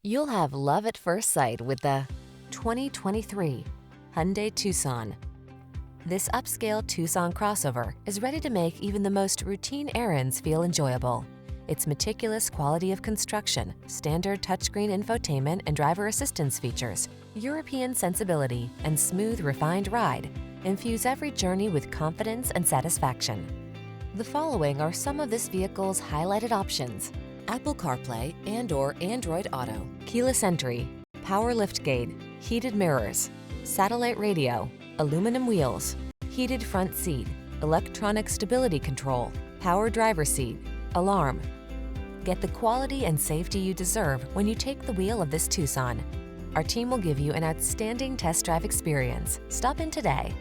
You'll have love at first sight with the 2023 Hyundai Tucson. This upscale Tucson crossover is ready to make even the most routine errands feel enjoyable. Its meticulous quality of construction, standard touchscreen infotainment and driver assistance features, European sensibility, and smooth, refined ride infuse every journey with confidence and satisfaction. The following are some of this vehicle's highlighted options: Apple CarPlay and/or Android Auto, keyless entry, power liftgate, heated mirrors, satellite radio, aluminum wheels, heated front seat, electronic stability control, power driver seat, alarm. Get the quality and safety you deserve when you take the wheel of this Tucson. Our team will give you an outstanding test drive experience. Stop in today.